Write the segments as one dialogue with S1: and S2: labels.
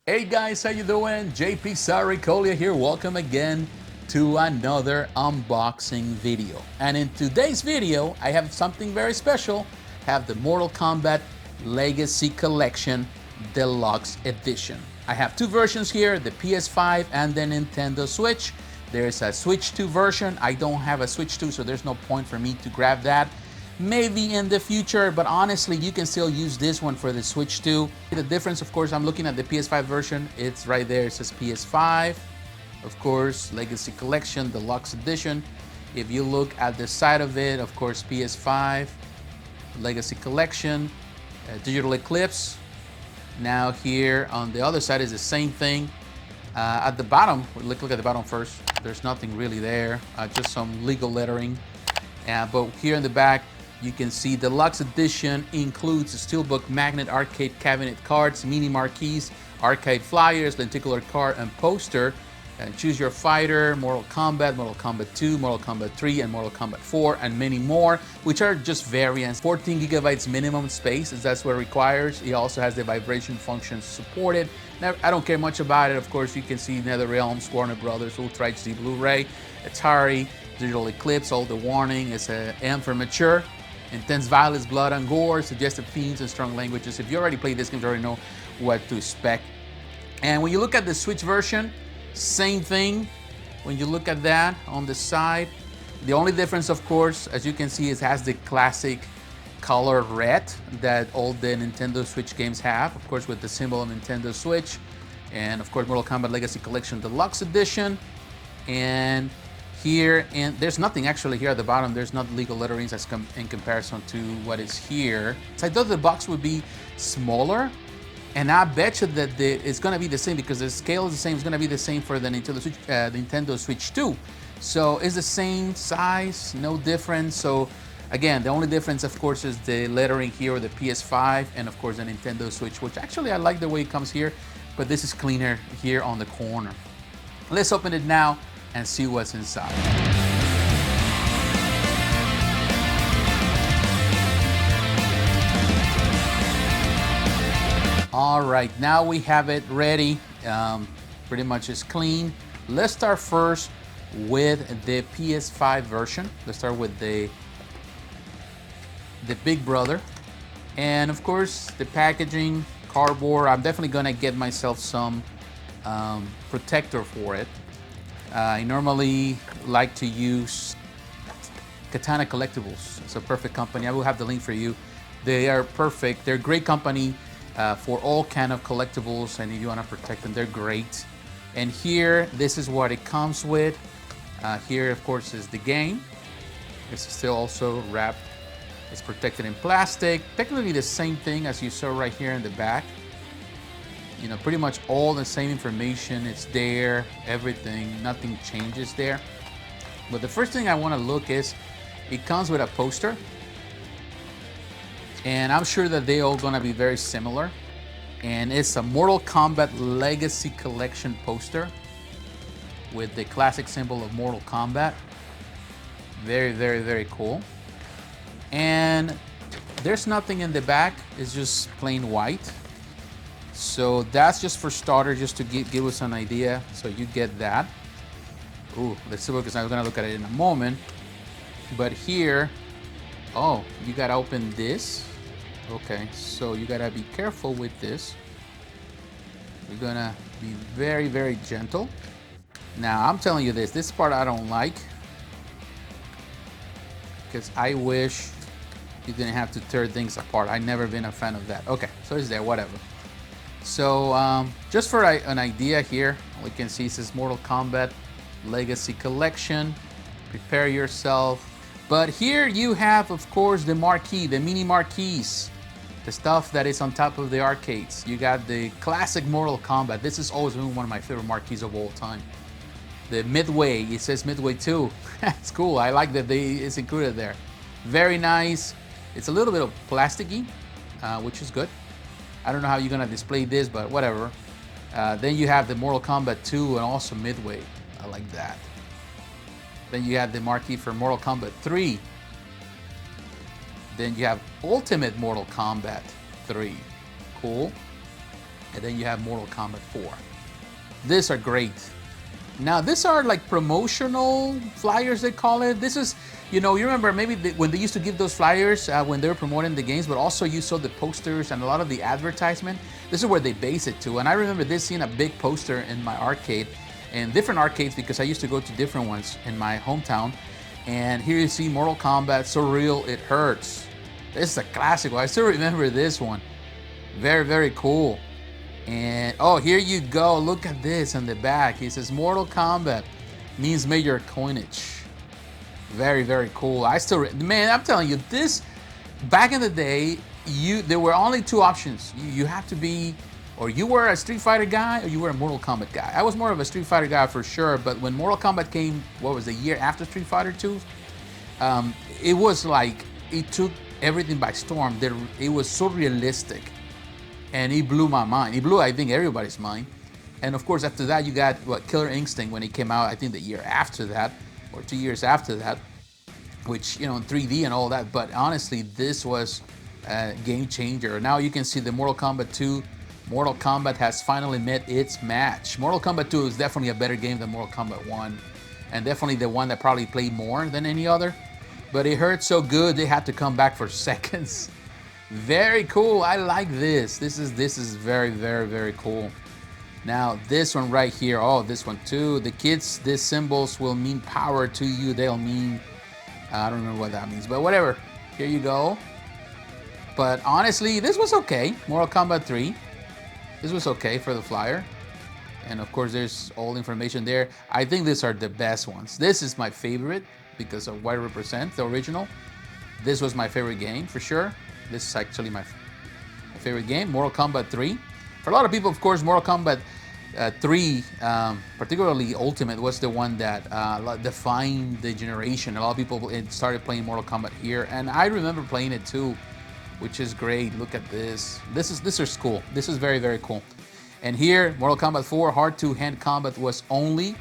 S1: Hey guys, how you doing? jpsarrireviews here. Welcome again to another unboxing video. And in today's video, I have something very special. I have the Mortal Kombat Legacy Collection Deluxe Edition. I have two versions here, the PS5 and the Nintendo Switch. There's a Switch 2 version. I don't have a Switch 2, so there's no point for me to grab that. Maybe in the future, but honestly, you can still use this one for the Switch 2. The difference, of course, I'm looking at the PS5 version. It's right there, it says PS5. Of course, Legacy Collection, Deluxe Edition. If you look at the side of it, of course, PS5, Legacy Collection, Digital Eclipse. Now here on the other side is the same thing. At the bottom, look at the bottom first. There's nothing really there, just some legal lettering. But here in the back, you can see Deluxe Edition includes a steelbook magnet, arcade cabinet cards, mini marquees, arcade flyers, lenticular card, and poster. And choose your fighter, Mortal Kombat 2, Mortal Kombat 3, and Mortal Kombat 4, and many more, which are just variants. 14 gigabytes minimum space, as that's what it requires. It also has the vibration function supported. Now, I don't care much about it. Of course, you can see NetherRealm, Warner Brothers, Ultra HD Blu-ray, Atari, Digital Eclipse, all the warning. It's a M for mature. Intense violence, blood and gore, suggestive themes, and strong languages. If you already played this game, you already know what to expect. And when you look at the Switch version, same thing. When you look at that on the side, the only difference, of course, as you can see, it has the classic color red that all the Nintendo Switch games have, of course, with the symbol of Nintendo Switch. And of course, Mortal Kombat Legacy Collection Deluxe Edition. And here, and there's nothing actually here at the bottom. There's not legal letterings as in comparison to what is here. So I thought the box would be smaller, and I bet you that it's going to be the same because the scale is the same. It's going to be the same for the Nintendo Switch 2. So it's the same size, no difference. So again, the only difference, of course, is the lettering here, or the PS5, and of course the Nintendo Switch, which actually I like the way it comes here, but this is cleaner here on the corner. Let's open it now and see what's inside. All right, now we have it ready. Pretty much it's clean. Let's start first with the PS5 version. Let's start with the big brother. And of course, the packaging, cardboard. I'm definitely gonna get myself some protector for it. I normally like to use Katana Collectibles. It's a perfect company. I will have the link for you. They are perfect. They're a great company for all kind of collectibles, and if you want to protect them, they're great. And here, this is what it comes with. Here, of course, is the game. It's still also wrapped. It's protected in plastic. Technically the same thing as you saw right here in the back. You know, pretty much all the same information. It's there, everything, nothing changes there. But the first thing I want to look is, it comes with a poster. And I'm sure that they all gonna be very similar. And it's a Mortal Kombat Legacy Collection poster with the classic symbol of Mortal Kombat. Very, very, very cool. And there's nothing in the back, it's just plain white. So that's just for starters, just to give us an idea. So you get that. Ooh, let's see, because I'm gonna look at it in a moment. But here, oh, you gotta open this. Okay, so you gotta be careful with this. You're gonna be very, very gentle. Now, I'm telling you this part I don't like, because I wish you didn't have to tear things apart. I've never been a fan of that. Okay, so it's there, whatever. So just for an idea here, we can see it says Mortal Kombat Legacy Collection. Prepare yourself. But here you have, of course, the marquee, the mini marquees, the stuff that is on top of the arcades. You got the classic Mortal Kombat. This has always been one of my favorite marquees of all time. The Midway, it says Midway 2. It's cool. I like that it's included there. Very nice. It's a little bit of plasticky, which is good. I don't know how you're gonna display this, but whatever. Then you have the Mortal Kombat 2 and also Midway. I like that. Then you have the marquee for Mortal Kombat 3. Then you have Ultimate Mortal Kombat 3. Cool. And then you have Mortal Kombat 4. These are great. Now, these are like promotional flyers, they call it. This is, you remember maybe when they used to give those flyers when they were promoting the games, but also you saw the posters and a lot of the advertisement. This is where they base it to. And I remember this seeing a big poster in my arcade, and different arcades, because I used to go to different ones in my hometown. And here you see Mortal Kombat, So Real It Hurts. This is a classic one. I still remember this one. Very, very cool. And oh, here you go. Look at this on the back. It says Mortal Kombat means major coinage. Very, very cool. Man, I'm telling you, this back in the day, there were only two options. You have to be, or you were a Street Fighter guy, or you were a Mortal Kombat guy. I was more of a Street Fighter guy for sure. But when Mortal Kombat came, what was the year after Street Fighter 2? It was like it took everything by storm. It was so realistic. And it blew my mind. It blew, I think, everybody's mind. And of course, after that, you got Killer Instinct when it came out, I think the year after that, or 2 years after that, which, in 3D and all that. But honestly, this was a game changer. Now you can see the Mortal Kombat 2. Mortal Kombat has finally met its match. Mortal Kombat 2 is definitely a better game than Mortal Kombat 1. And definitely the one that probably played more than any other. But it hurt so good, they had to come back for seconds. Very cool. I like this. This is very, very, very cool. Now this one right here. Oh, this one too. The kids, these symbols will mean power to you. They'll mean, I don't remember what that means, but whatever. Here you go. But honestly, this was okay. Mortal Kombat 3. This was okay for the flyer. And of course, there's all the information there. I think these are the best ones. This is my favorite because of what it represents, the original. This was my favorite game for sure. This is actually my favorite game, Mortal Kombat 3. For a lot of people, of course, Mortal Kombat 3, particularly Ultimate, was the one that defined the generation. A lot of people started playing Mortal Kombat here, and I remember playing it too, which is great. Look at this. This is cool. This is very, very cool. And here, Mortal Kombat 4, hand-to-hand combat was only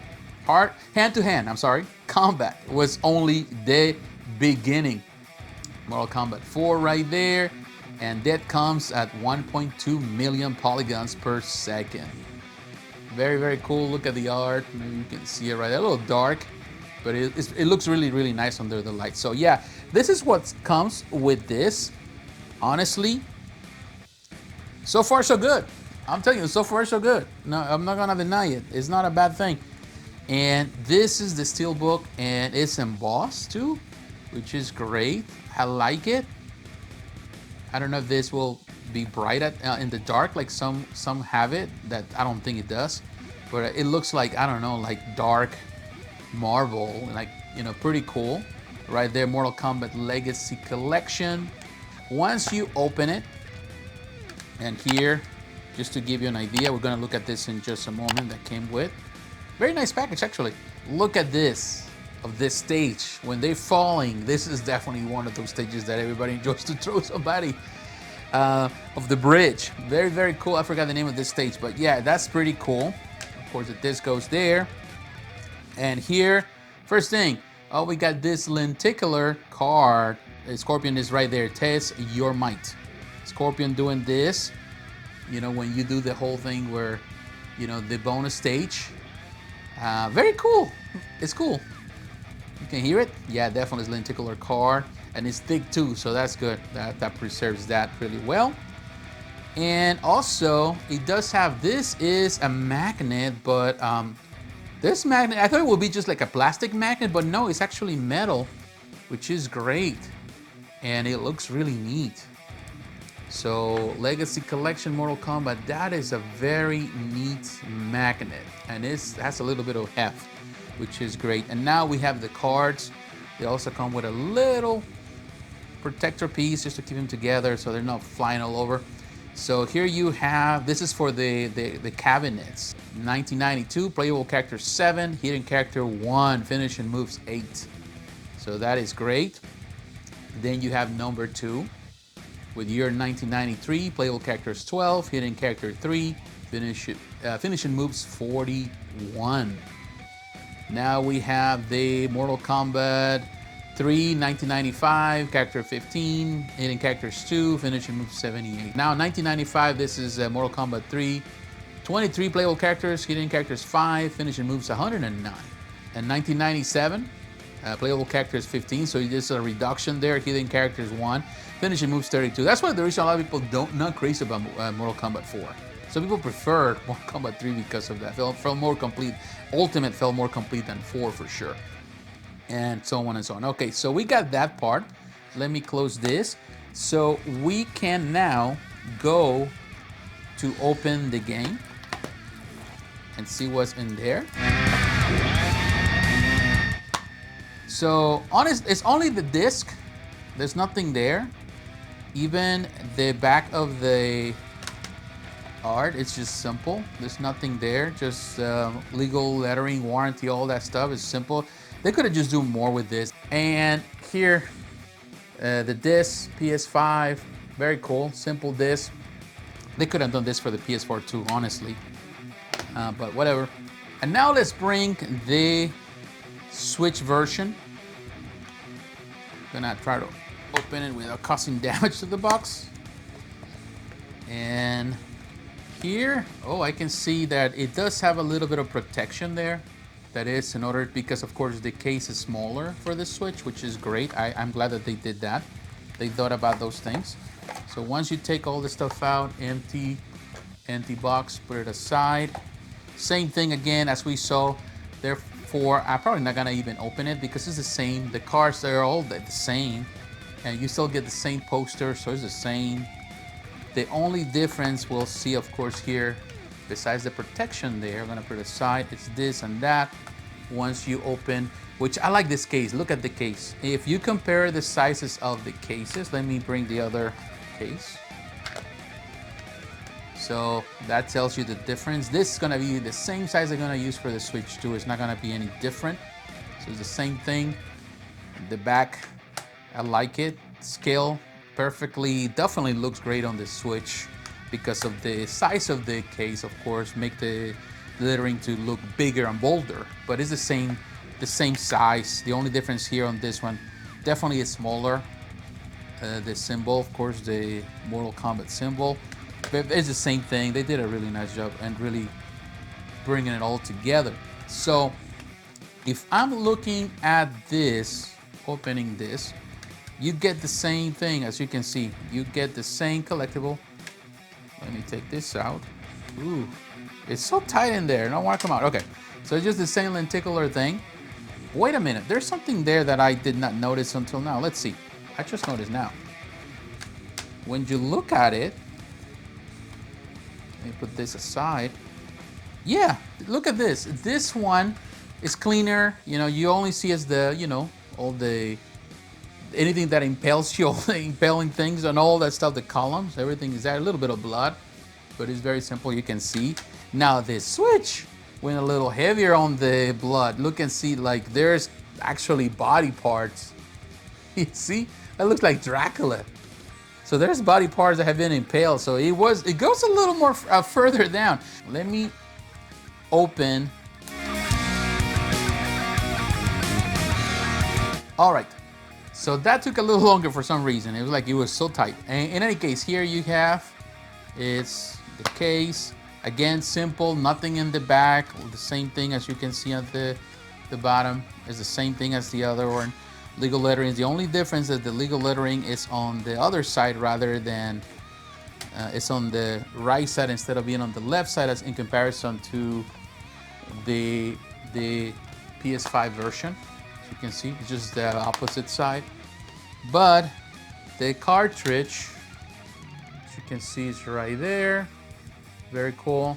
S1: combat was only the beginning. Mortal Kombat 4 right there, and that comes at 1.2 million polygons per second. Very, very cool. Look at the art. Maybe you can see it right there. A little dark, but it looks really, really nice under the light. So yeah, this is what comes with this. Honestly, so far so good. I'm telling you, so far so good. No, I'm not gonna deny it. It's not a bad thing. And this is the steelbook, and it's embossed too, which is great. I like it. I don't know if this will be bright in the dark like some have it. That I don't think it does, but it looks like, I don't know, like dark marble, like, pretty cool. Right there, Mortal Kombat Legacy Collection. Once you open it, and here, just to give you an idea, we're gonna look at this in just a moment. That came with very nice package actually. Look at this. Of this stage when they're falling. This is definitely one of those stages that everybody enjoys to throw somebody of the bridge. Very, very cool. I forgot the name of this stage, but yeah, that's pretty cool. Of course, the disc goes there. And here, first thing, oh, we got this lenticular card. Scorpion is right there. Test your might. Scorpion doing this, when you do the whole thing where, the bonus stage. Very cool. It's cool. You can hear it? Yeah, definitely it's lenticular card, and it's thick too, so that's good. That preserves that really well. And also, it does have, this is a magnet, but this magnet, I thought it would be just like a plastic magnet, but no, it's actually metal, which is great. And it looks really neat. So, Legacy Collection Mortal Kombat, that is a very neat magnet, and it has a little bit of heft, which is great. And now we have the cards. They also come with a little protector piece just to keep them together so they're not flying all over. So here you have, this is for the cabinets. 1992, playable character 7, hidden character 1, finishing moves 8. So that is great. Then you have number 2 with year 1993, playable characters 12, hidden character 3, finishing moves 41. Now we have the Mortal Kombat 3, 1995, character 15, hidden characters 2, finishing move 78. Now 1995, this is Mortal Kombat 3, 23 playable characters, hidden characters 5, finishing moves 109. And 1997, playable characters 15, so there's a reduction there, hidden characters 1, finishing moves 32. That's why the reason a lot of people not crazy about Mortal Kombat 4. So people prefer Mortal Kombat 3 because of that. Felt more complete. Ultimate felt more complete than 4 for sure. And so on and so on. Okay, so we got that part. Let me close this. So we can now go to open the game and see what's in there. So it's only the disc. There's nothing there. Even the back of the art, it's just simple. There's nothing there. Just legal lettering, warranty, all that stuff is simple. They could have just done more with this. And here, the disc, PS5, very cool, simple disc. They could have done this for the PS4 too, honestly, but whatever. And now let's bring the Switch version. Gonna try to open it without causing damage to the box. And here, oh, I can see that it does have a little bit of protection there. That is in order, because of course the case is smaller for the Switch, which is great. I'm glad that they did that. They thought about those things. So once you take all the stuff out, empty box, put it aside. Same thing again as we saw. Therefore, I'm probably not gonna even open it because it's the same. The cards, they're all the same. And you still get the same poster, so it's the same. The only difference we'll see, of course, here, besides the protection there, I'm gonna put it aside, it's this and that. Once you open, which I like this case, look at the case. If you compare the sizes of the cases, let me bring the other case. So that tells you the difference. This is gonna be the same size I'm gonna use for the Switch 2. It's not gonna be any different. So it's the same thing. The back, I like it. Scale perfectly, definitely looks great on the Switch because of the size of the case, of course, make the lettering to look bigger and bolder, but it's the same size. The only difference here on this one, definitely is smaller. The symbol, of course, the Mortal Kombat symbol, but it's the same thing. They did a really nice job and really bringing it all together. So if I'm looking at this, opening this, you get the same thing. As you can see, you get the same collectible. Let me take this out. Ooh, it's so tight in there. Don't want to come out. Okay, so it's just the same lenticular thing. Wait a minute, there's something there that I did not notice until now. Let's see. I just noticed now. When you look at it, let me put this aside. Yeah, look at this. This one is cleaner. You know, you only see as the, you know, all the anything that impales you, all the impaling things and all that stuff, the columns, everything is there. A little bit of blood, but it's very simple, you can see. Now this Switch went a little heavier on the blood. Look and see, like there's actually body parts. You see, that looks like Dracula. So there's body parts that have been impaled. So it goes a little more further down. Let me open. All right. So that took a little longer for some reason. It was like it was so tight. And in any case, here you have, it's the case. Again, simple, nothing in the back. The same thing as you can see at the bottom. Is the same thing as the other one. Legal lettering is the only difference that the legal lettering is on the other side rather than it's on the right side instead of being on the left side, as in comparison to the PS5 version. You can see it's just the opposite side, but the cartridge, as you can see, is right there. Very cool.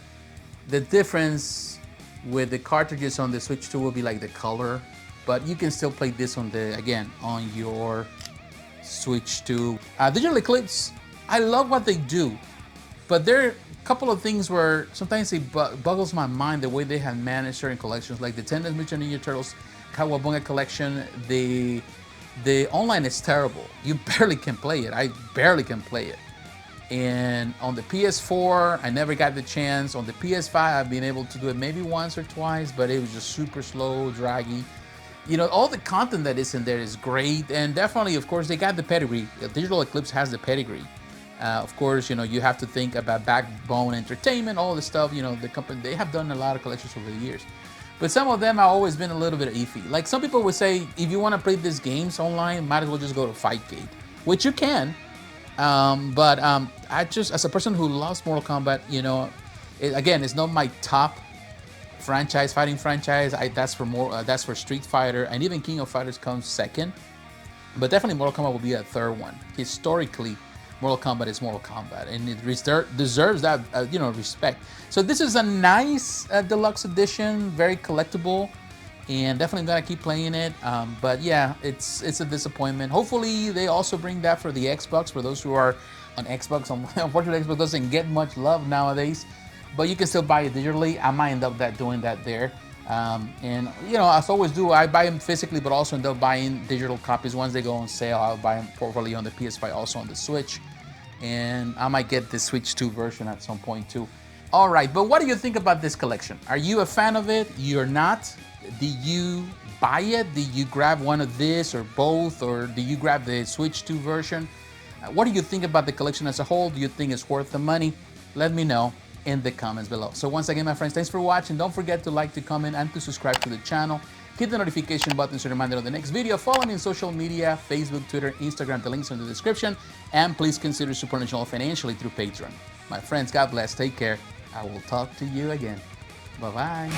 S1: The difference with the cartridges on the Switch 2 will be like the color, but you can still play this on on your Switch 2. Digital Eclipse, I love what they do, but there are a couple of things where sometimes it boggles my mind the way they have managed certain collections, like the Teenage Mutant Ninja Turtles Kawabunga collection. The online is terrible. You barely can play it. I barely can play it. And on the PS4, I never got the chance. On the PS5, I've been able to do it maybe once or twice, but it was just super slow, draggy. all the content that is in there is great, and definitely, of course, they got the pedigree. Digital Eclipse has the pedigree. Of course, you have to think about Backbone Entertainment, all the stuff. The company, they have done a lot of collections over the years. But some of them have always been a little bit iffy. Like some people would say, if you want to play these games online, might as well just go to Fightgate, which you can. But I just, as a person who loves Mortal Kombat, again, it's not my top fighting franchise. That's for Street Fighter, and even King of Fighters comes second. But definitely Mortal Kombat will be a third one. Historically, Mortal Kombat is Mortal Kombat, and it deserves that respect. So this is a nice deluxe edition, very collectible, and definitely gonna keep playing it. But yeah, it's a disappointment. Hopefully they also bring that for the Xbox, for those who are on Xbox. Unfortunately, Xbox doesn't get much love nowadays, but you can still buy it digitally. I might end up doing that there. And as I always do, I buy them physically, but also end up buying digital copies. Once they go on sale, I'll buy them probably on the PS5, also on the Switch. And I might get the Switch 2 version at some point too. All right, but what do you think about this collection? Are you a fan of it? You're not? Do you buy it? Do you grab one of this or both? Or do you grab the Switch 2 version? What do you think about the collection as a whole? Do you think it's worth the money? Let me know in the comments below. So once again, my friends, thanks for watching. Don't forget to like, to comment, and to subscribe to the channel. Hit the notification button so you're reminded of the next video. Follow me on social media, Facebook, Twitter, Instagram. The links are in the description. And please consider supporting the channel financially through Patreon. My friends, God bless. Take care. I will talk to you again. Bye-bye.